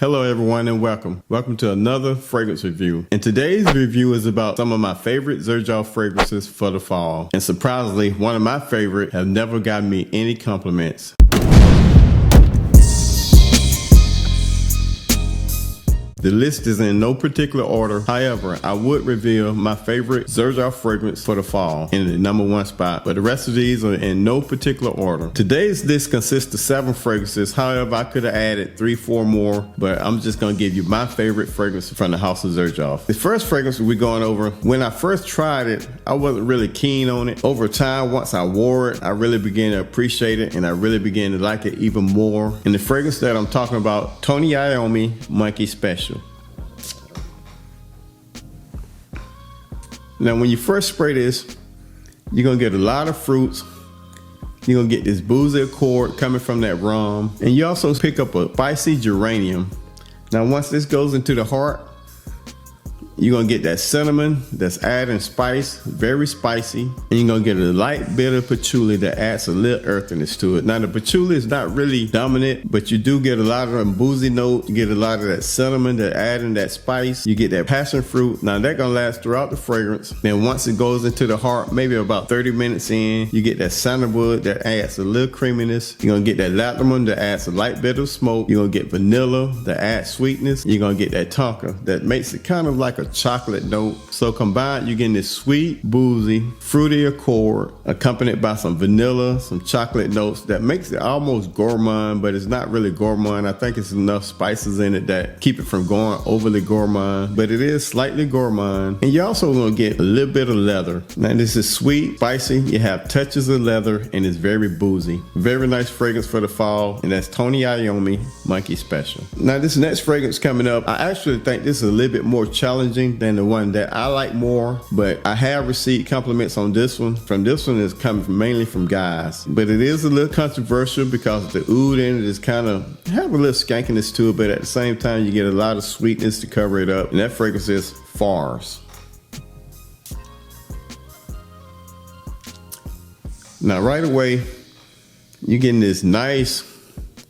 Hello everyone and welcome. Welcome to another fragrance review. And today's review is about some of my favorite Xerjoff fragrances for the fall. And surprisingly, one of my favorite have never gotten me any compliments. The list is in no particular order. However, I would reveal my favorite Xerjoff fragrance for the fall in the #1 spot, but the rest of these are in no particular order. Today's list consists of 7 fragrances. However, I could have added 3-4 more, but I'm just gonna give you my favorite fragrance from the house of Xerjoff. The first fragrance we're going over, when I first tried it, I wasn't really keen on it. Over time, once I wore it, I really began to appreciate it and I really began to like it even more. And the fragrance that I'm talking about, Tony Iommi Monkey Special. Now, when you first spray this, you're gonna get a lot of fruits. You're gonna get this boozy accord coming from that rum. And you also pick up a spicy geranium. Now, once this goes into the heart, you're gonna get that cinnamon that's adding spice, very spicy. And you're gonna get a light bit of patchouli that adds a little earthiness to it. Now the patchouli is not really dominant, but you do get a lot of them boozy note. You get a lot of that cinnamon that adding that spice. You get that passion fruit. Now that's gonna last throughout the fragrance. Then once it goes into the heart, maybe about 30 minutes in, you get that sandalwood that adds a little creaminess. You're gonna get that latrimon that adds a light bit of smoke. You're gonna get vanilla that adds sweetness. You're gonna get that tonka that makes it kind of like a chocolate note. So combined, you're getting this sweet, boozy, fruity accord accompanied by some vanilla, some chocolate notes that makes it almost gourmand, but it's not really gourmand. I think it's enough spices in it that keep it from going overly gourmand, but it is slightly gourmand. And you're also gonna get a little bit of leather. Now this is sweet, spicy, you have touches of leather, and it's very boozy. Very nice fragrance for the fall, and that's Tony Iommi Monkey Special. Now this next fragrance coming up, I actually think this is a little bit more challenging than the one that I like more, but I have received compliments on this one. From this one is coming mainly from guys, but it is a little controversial because the oud in it is kind of have a little skankiness to it, but at the same time you get a lot of sweetness to cover it up, and that fragrance is Fars. Now right away you're getting this nice,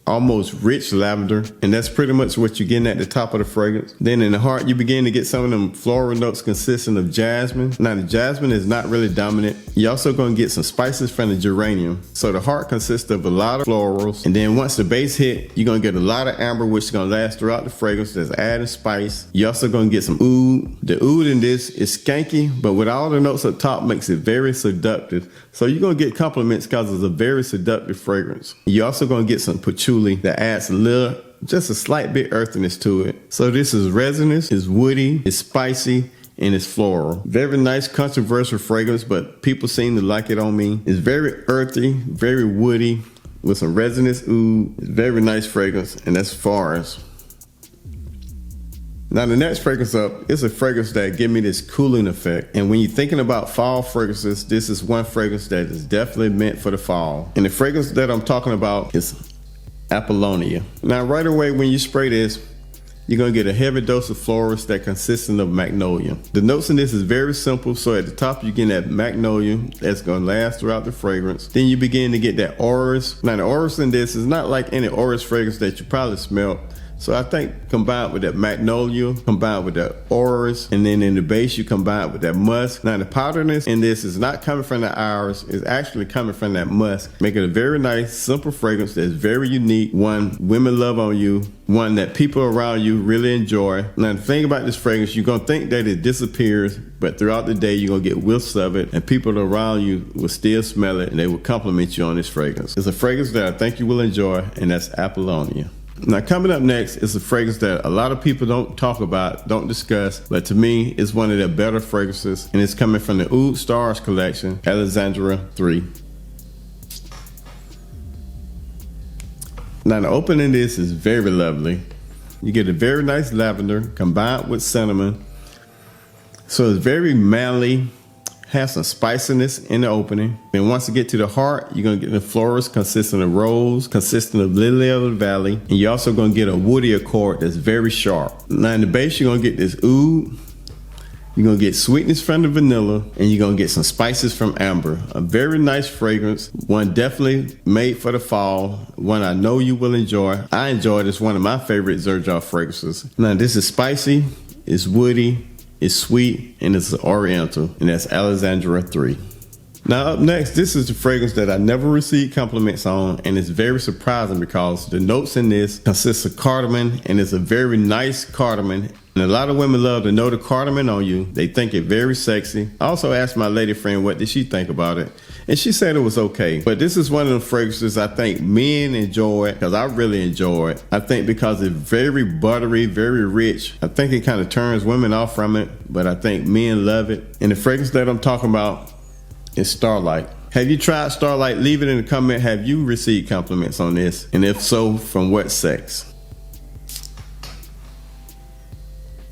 almost rich lavender, and that's pretty much what you're getting at the top of the fragrance. Then in the heart, you begin to get some of them floral notes consisting of jasmine. Now the jasmine is not really dominant. You're also going to get some spices from the geranium. So the heart consists of a lot of florals, and then once the base hit, you're going to get a lot of amber, which is going to last throughout the fragrance. That's adding spice. You're also going to get some oud. The oud in this is skanky, but with all the notes up top makes it very seductive. So you're going to get compliments because it's a very seductive fragrance. You're also going to get some patchouli that adds a little, just a slight bit earthiness to it. So this is resinous, it's woody, it's spicy, and it's floral. Very nice controversial fragrance, but people seem to like it on me. It's very earthy, very woody, with some resinous oud. It's very nice fragrance, and that's Fars. Now the next fragrance up is a fragrance that give me this cooling effect. And when you're thinking about fall fragrances, this is one fragrance that is definitely meant for the fall. And the fragrance that I'm talking about is Aalona. Now right away when you spray this, you're gonna get a heavy dose of florals that consisting of magnolia. The notes in this is very simple. So at the top you're getting that magnolia that's gonna last throughout the fragrance. Then you begin to get that orris. Now the orris in this is not like any orris fragrance that you probably smelled. So I think combined with that magnolia, combined with that orris, and then in the base you combine with that musk. Now the powderness in this is not coming from the iris, it's actually coming from that musk, making a very nice, simple fragrance that's very unique. One women love on you, one that people around you really enjoy. Now the thing about this fragrance, you're gonna think that it disappears, but throughout the day you're gonna get whiffs of it, and people around you will still smell it, and they will compliment you on this fragrance. It's a fragrance that I think you will enjoy, and that's Aalona. Now coming up next is a fragrance that a lot of people don't talk about, don't discuss, but to me it's one of their better fragrances, and it's coming from the Oud Stars collection, Alexandra III. Now the opening of this is very lovely. You get a very nice lavender combined with cinnamon. So it's very manly, has some spiciness in the opening. Then once you get to the heart, you're gonna get the florals consisting of rose, consisting of lily of the valley, and you're also gonna get a woody accord that's very sharp. Now in the base, you're gonna get this oud, You're gonna get sweetness from the vanilla, and you're gonna get some spices from amber. A very nice fragrance, one definitely made for the fall, one I know you will enjoy. I enjoyed it. It's one of my favorite Xerjoff fragrances. Now this is spicy, it's woody, it's sweet, and it's Oriental, and that's Alexandra III. Now up next, this is the fragrance that I never received compliments on, and it's very surprising because the notes in this consist of cardamom, and it's a very nice cardamom. And a lot of women love to know the cardamom on you. They think it very sexy. I also asked my lady friend what did she think about it, and she said it was okay. But this is one of the fragrances I think men enjoy, because I really enjoy it. I think because it's very buttery, very rich. I think it kind of turns women off from it, but I think men love it. And the fragrance that I'm talking about is Starlight. Have you tried Starlight? Leave it in the comment. Have you received compliments on this? And if so, from what sex?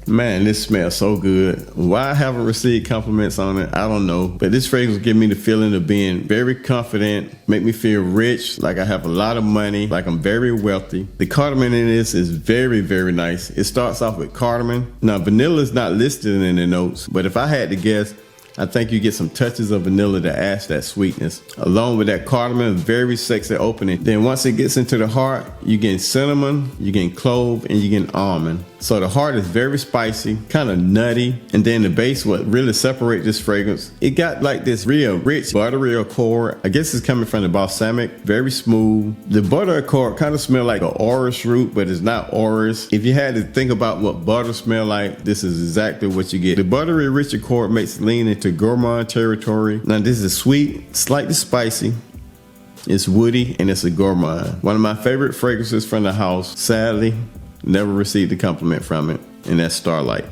Man, this smells so good. Why I haven't received compliments on it, I don't know. But this fragrance gives me the feeling of being very confident, make me feel rich, like I have a lot of money, like I'm very wealthy. The cardamom in this is very, very nice. It starts off with cardamom. Now, vanilla is not listed in the notes, but if I had to guess, I think you get some touches of vanilla to add that sweetness. Along with that cardamom, very sexy opening. Then once it gets into the heart, you get cinnamon, you get clove, and you get almond. So the heart is very spicy, kind of nutty. And then the base, what really separates this fragrance, it got like this real rich buttery accord. I guess it's coming from the balsamic, very smooth. The butter accord kind of smell like an orris root, but it's not orris. If you had to think about what butter smell like, this is exactly what you get. The buttery rich accord makes it lean into gourmand territory. Now this is sweet, slightly spicy. It's woody, and it's a gourmand. One of my favorite fragrances from the house. Sadly, never received a compliment from it, and that's Starlight.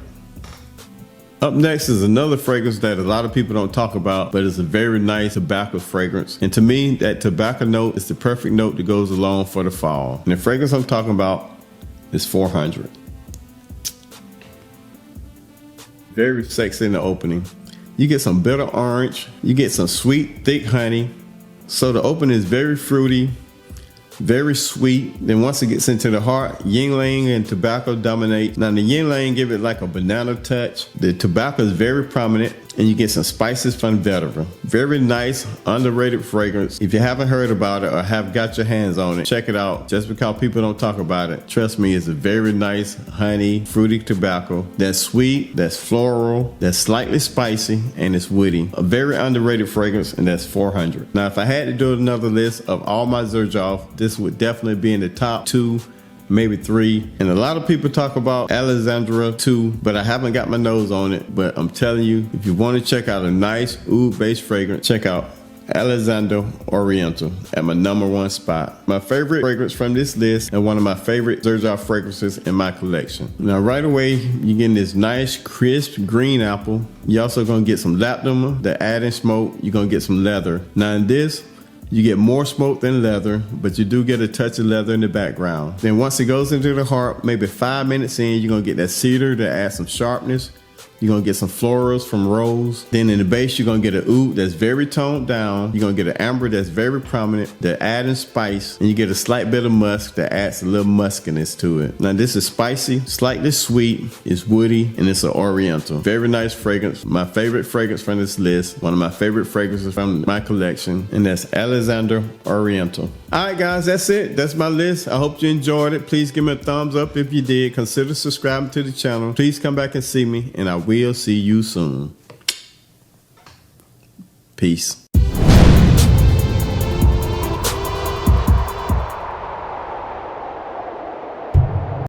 Up next is another fragrance that a lot of people don't talk about, but it's a very nice tobacco fragrance. And to me, that tobacco note is the perfect note that goes along for the fall. And the fragrance I'm talking about is 400. Very sexy in the opening. You get some bitter orange, you get some sweet, thick honey. So the opening is very fruity, very sweet. Then once it gets into the heart, ylang and tobacco dominate. Now the ylang give it like a banana touch. The tobacco is very prominent, and you get some spices from vetiver. Very nice, underrated fragrance. If you haven't heard about it or have got your hands on it, check it out. Just because people don't talk about it, trust me, it's a very nice honey, fruity tobacco. That's sweet, that's floral, that's slightly spicy, and it's woody. A very underrated fragrance, and that's 400. Now, if I had to do another list of all my Xerjoff, this would definitely be in the top 2, maybe 3. And a lot of people talk about Alexandra II, but I haven't got my nose on it. But I'm telling you, if you want to check out a nice oud-based fragrance, check out Alexandra Oriental at my #1 spot. My favorite fragrance from this list, and one of my favorite Xerjoff fragrances in my collection. Now right away, you're getting this nice crisp green apple. You're also gonna get some lapdoma, the adding smoke. You're gonna get some leather. Now in this, you get more smoke than leather, but you do get a touch of leather in the background. Then once it goes into the heart, maybe 5 minutes in, you're gonna get that cedar to add some sharpness. You're gonna get some florals from rose. Then in the base, you're gonna get an oud that's very toned down. You're gonna get an amber that's very prominent, that adding spice, and you get a slight bit of musk that adds a little muskiness to it. Now this is spicy, slightly sweet, it's woody, and it's an Oriental. Very nice fragrance. My favorite fragrance from this list, one of my favorite fragrances from my collection, and that's Alexandra Oriental. All right, guys, that's it. That's my list. I hope you enjoyed it. Please give me a thumbs up if you did. Consider subscribing to the channel. Please come back and see me, and I will see you soon. Peace.